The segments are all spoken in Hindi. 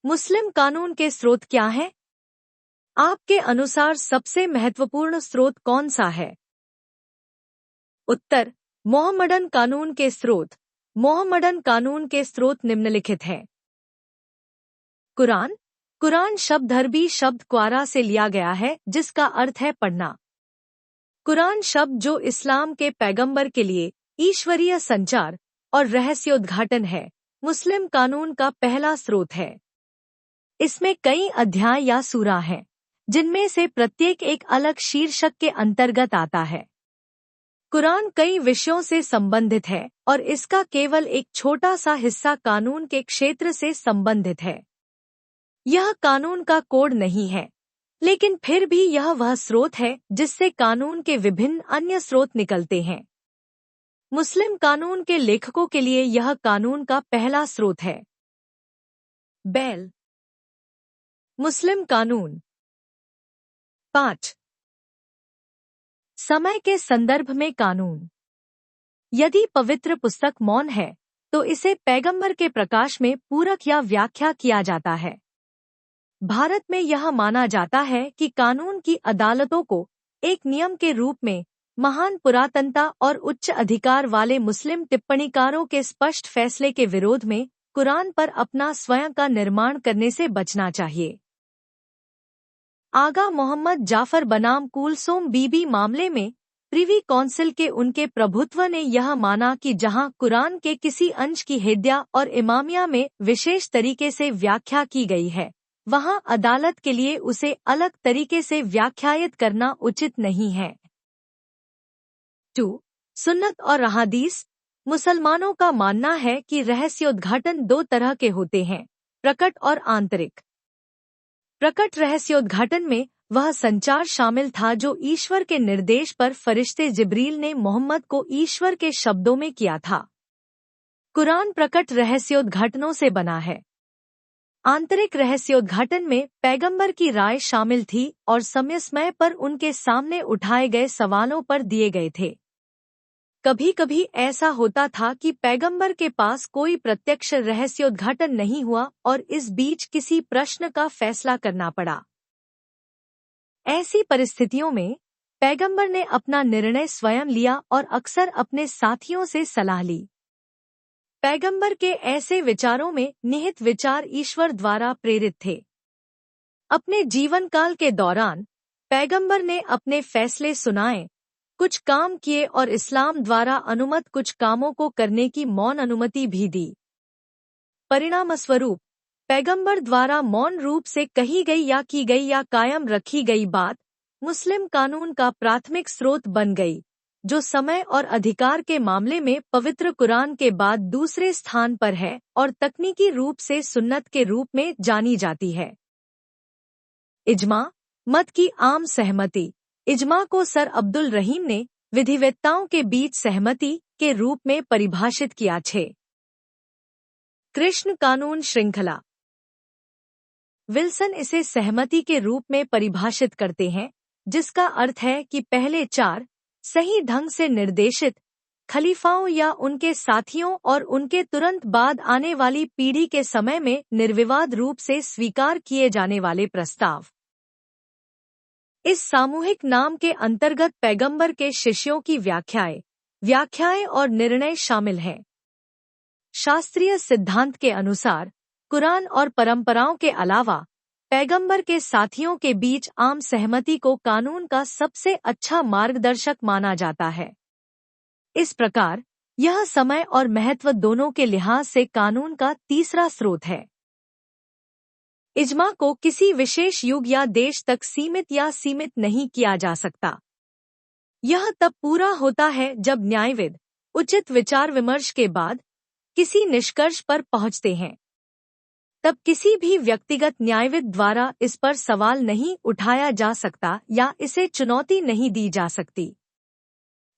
मुस्लिम कानून के स्रोत क्या हैं? आपके अनुसार सबसे महत्वपूर्ण स्रोत कौन सा है? उत्तर, मोहम्मडन कानून के स्रोत। मोहम्मडन कानून के स्रोत निम्नलिखित हैं। कुरान। कुरान शब्द अरबी शब्द क्वारा से लिया गया है, जिसका अर्थ है पढ़ना। कुरान शब्द जो इस्लाम के पैगंबर के लिए ईश्वरीय संचार और रहस्योद्घाटन है, मुस्लिम कानून का पहला स्रोत है। इसमें कई अध्याय या सूरा हैं, जिनमें से प्रत्येक एक अलग शीर्षक के अंतर्गत आता है। कुरान कई विषयों से संबंधित है और इसका केवल एक छोटा सा हिस्सा कानून के क्षेत्र से संबंधित है। यह कानून का कोड नहीं है, लेकिन फिर भी यह वह स्रोत है जिससे कानून के विभिन्न अन्य स्रोत निकलते हैं। मुस्लिम कानून के लेखकों के लिए यह कानून का पहला स्रोत है। बैल। मुस्लिम कानून। 5. समय के संदर्भ में कानून। यदि पवित्र पुस्तक मौन है, तो इसे पैगंबर के प्रकाश में पूरक या व्याख्या किया जाता है। भारत में यह माना जाता है कि कानून की अदालतों को एक नियम के रूप में महान पुरातनता और उच्च अधिकार वाले मुस्लिम टिप्पणीकारों के स्पष्ट फैसले के विरोध में कुरान पर अपना स्वयं का निर्माण करने से बचना चाहिए। आगा मोहम्मद जाफर बनाम कुलसोम बीबी मामले में प्रिवी काउंसिल के उनके प्रभुत्व ने यह माना कि जहां कुरान के किसी अंश की हिद्या और इमामिया में विशेष तरीके से व्याख्या की गई है, वहां अदालत के लिए उसे अलग तरीके से व्याख्यायित करना उचित नहीं है। 2. सुन्नत और अहादीस। मुसलमानों का मानना है कि रहस्योद्घाटन दो तरह के होते हैं, प्रकट और आंतरिक। प्रकट रहस्योद्घाटन में वह संचार शामिल था जो ईश्वर के निर्देश पर फरिश्ते जिब्रील ने मोहम्मद को ईश्वर के शब्दों में किया था। कुरान प्रकट रहस्योद्घाटनों से बना है। आंतरिक रहस्योद्घाटन में पैगंबर की राय शामिल थी और समय समय पर उनके सामने उठाए गए सवालों पर दिए गए थे। कभी कभी ऐसा होता था कि पैगंबर के पास कोई प्रत्यक्ष रहस्योद्घाटन नहीं हुआ और इस बीच किसी प्रश्न का फैसला करना पड़ा। ऐसी परिस्थितियों में पैगंबर ने अपना निर्णय स्वयं लिया और अक्सर अपने साथियों से सलाह ली। पैगंबर के ऐसे विचारों में निहित विचार ईश्वर द्वारा प्रेरित थे। अपने जीवन काल के दौरान पैगंबर ने अपने फैसले सुनाए, कुछ काम किए और इस्लाम द्वारा अनुमत कुछ कामों को करने की मौन अनुमति भी दी। परिणामस्वरूप पैगंबर द्वारा मौन रूप से कही गई या की गई या कायम रखी गई बात मुस्लिम कानून का प्राथमिक स्रोत बन गई, जो समय और अधिकार के मामले में पवित्र कुरान के बाद दूसरे स्थान पर है और तकनीकी रूप से सुन्नत के रूप में जानी जाती है। इज्मा, मत की आम सहमति। इज्मा को सर अब्दुल रहीम ने विधिवेत्ताओं के बीच सहमति के रूप में परिभाषित किया। 6. कृष्ण कानून श्रृंखला। विल्सन इसे सहमति के रूप में परिभाषित करते हैं, जिसका अर्थ है कि पहले 4 सही ढंग से निर्देशित खलीफाओं या उनके साथियों और उनके तुरंत बाद आने वाली पीढ़ी के समय में निर्विवाद रूप से स्वीकार किए जाने वाले प्रस्ताव। इस सामूहिक नाम के अंतर्गत पैगंबर के शिष्यों की व्याख्याएं और निर्णय शामिल हैं। शास्त्रीय सिद्धांत के अनुसार कुरान और परंपराओं के अलावा पैगंबर के साथियों के बीच आम सहमति को कानून का सबसे अच्छा मार्गदर्शक माना जाता है। इस प्रकार यह समय और महत्व दोनों के लिहाज से कानून का तीसरा स्रोत है। इज्मा को किसी विशेष युग या देश तक सीमित नहीं किया जा सकता। यह तब पूरा होता है जब न्यायविद उचित विचार विमर्श के बाद किसी निष्कर्ष पर पहुंचते हैं। तब किसी भी व्यक्तिगत न्यायविद द्वारा इस पर सवाल नहीं उठाया जा सकता या इसे चुनौती नहीं दी जा सकती।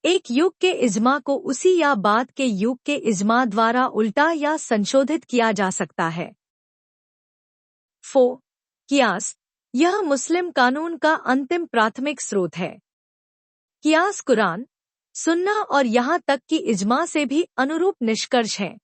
एक युग के इज्मा को उसी या बाद के युग के इज्मा द्वारा उल्टा या संशोधित किया जा सकता है। 4. कियास। यह मुस्लिम कानून का अंतिम प्राथमिक स्रोत है। कियास कुरान, सुन्ना और यहाँ तक कि इज्मा से भी अनुरूप निष्कर्ष है।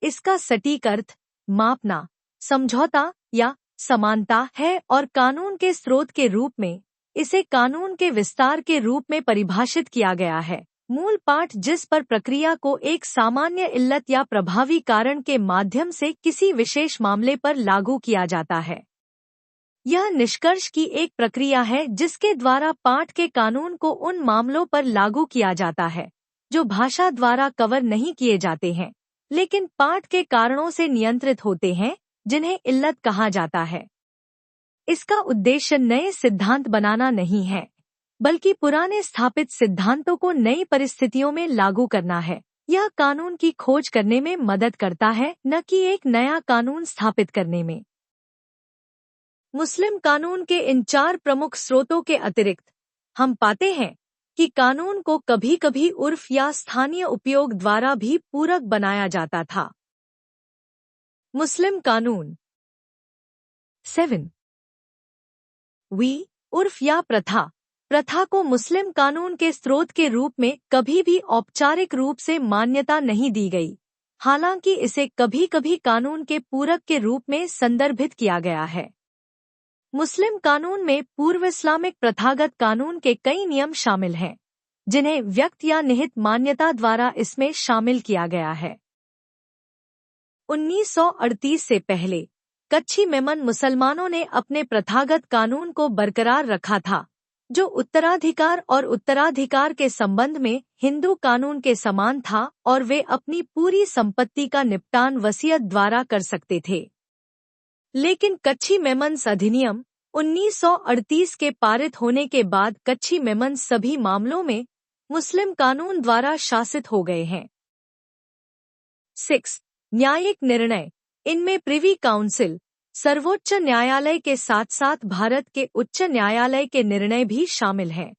इसका सटीक अर्थ, मापना, समझौता या समानता है और कानून के स्रोत के रूप में इसे कानून के विस्तार के रूप में परिभाषित किया गया है। मूल पाठ जिस पर प्रक्रिया को एक सामान्य इल्लत या प्रभावी कारण के माध्यम से किसी विशेष मामले पर लागू किया जाता है। यह निष्कर्ष की एक प्रक्रिया है जिसके द्वारा पाठ के कानून को उन मामलों पर लागू किया जाता है जो भाषा द्वारा कवर नहीं किए जाते हैं, लेकिन पाठ के कारणों से नियंत्रित होते हैं, जिन्हें इल्लत कहा जाता है। इसका उद्देश्य नए सिद्धांत बनाना नहीं है, बल्कि पुराने स्थापित सिद्धांतों को नई परिस्थितियों में लागू करना है। यह कानून की खोज करने में मदद करता है, न कि एक नया कानून स्थापित करने में। मुस्लिम कानून के इन 4 प्रमुख स्रोतों के अतिरिक्त हम पाते हैं कि कानून को कभी-कभी उर्फ या स्थानीय उपयोग द्वारा भी पूरक बनाया जाता था। मुस्लिम कानून 7 उर्फ या प्रथा। प्रथा को मुस्लिम कानून के स्रोत के रूप में कभी भी औपचारिक रूप से मान्यता नहीं दी गई, हालांकि इसे कभी-कभी कानून के पूरक के रूप में संदर्भित किया गया है। मुस्लिम कानून में पूर्व इस्लामिक प्रथागत कानून के कई नियम शामिल हैं, जिन्हें व्यक्त या निहित मान्यता द्वारा इसमें शामिल किया गया है। 1938 से पहले कच्छी मेमन मुसलमानों ने अपने प्रथागत कानून को बरकरार रखा था, जो उत्तराधिकार और उत्तराधिकार के संबंध में हिंदू कानून के समान था, और वे अपनी पूरी संपत्ति का निपटान वसीयत द्वारा कर सकते थे। लेकिन कच्छी मेमन्स अधिनियम 1938 के पारित होने के बाद कच्छी मेमन्स सभी मामलों में मुस्लिम कानून द्वारा शासित हो गए हैं। 6 न्यायिक निर्णय। इनमें प्रिवी काउंसिल, सर्वोच्च न्यायालय के साथ साथ भारत के उच्च न्यायालय के निर्णय भी शामिल हैं।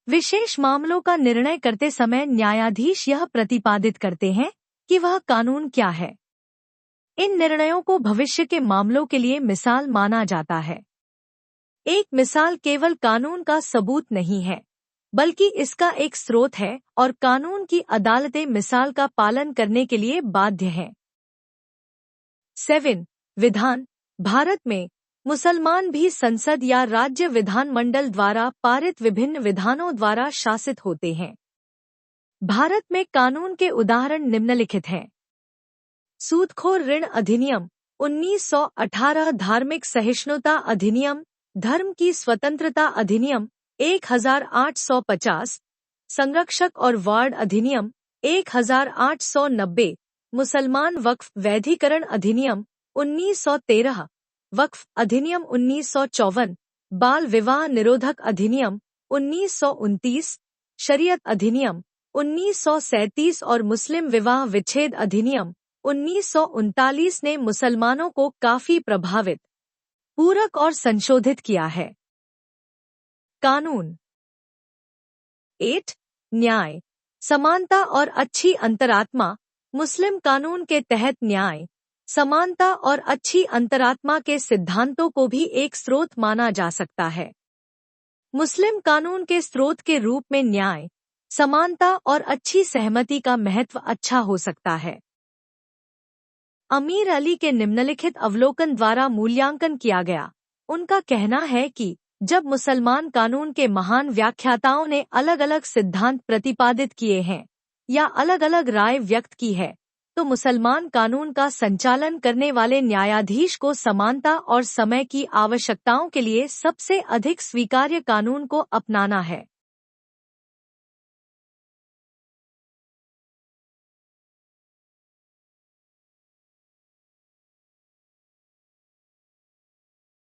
विशेष मामलों का निर्णय करते समय न्यायाधीश यह प्रतिपादित करते हैं कि वह कानून क्या है। इन निर्णयों को भविष्य के मामलों के लिए मिसाल माना जाता है। एक मिसाल केवल कानून का सबूत नहीं है, बल्कि इसका एक स्रोत है, और कानून की अदालतें मिसाल का पालन करने के लिए बाध्य हैं। 7 विधान। भारत में मुसलमान भी संसद या राज्य विधानमंडल द्वारा पारित विभिन्न विधानों द्वारा शासित होते हैं। भारत में कानून के उदाहरण निम्नलिखित हैं। सूदखोर ऋण अधिनियम 1918, धार्मिक सहिष्णुता अधिनियम, धर्म की स्वतंत्रता अधिनियम 1850, संरक्षक और वार्ड अधिनियम 1890, मुसलमान वक्फ वैधीकरण अधिनियम 1913, वक्फ अधिनियम 1954, बाल विवाह निरोधक अधिनियम 1929, शरीयत अधिनियम 1937 और मुस्लिम विवाह विच्छेद अधिनियम 1939 ने मुसलमानों को काफी प्रभावित, पूरक और संशोधित किया है। कानून 8 न्याय, समानता और अच्छी अंतरात्मा। मुस्लिम कानून के तहत न्याय, समानता और अच्छी अंतरात्मा के सिद्धांतों को भी एक स्रोत माना जा सकता है। मुस्लिम कानून के स्रोत के रूप में न्याय, समानता और अच्छी सहमति का महत्व अच्छा हो सकता है। अमीर अली के निम्नलिखित अवलोकन द्वारा मूल्यांकन किया गया। उनका कहना है कि जब मुसलमान कानून के महान व्याख्याताओं ने अलग अलग सिद्धांत प्रतिपादित किए हैं या अलग अलग राय व्यक्त की है, तो मुसलमान कानून का संचालन करने वाले न्यायाधीश को समानता और समय की आवश्यकताओं के लिए सबसे अधिक स्वीकार्य कानून को अपनाना है।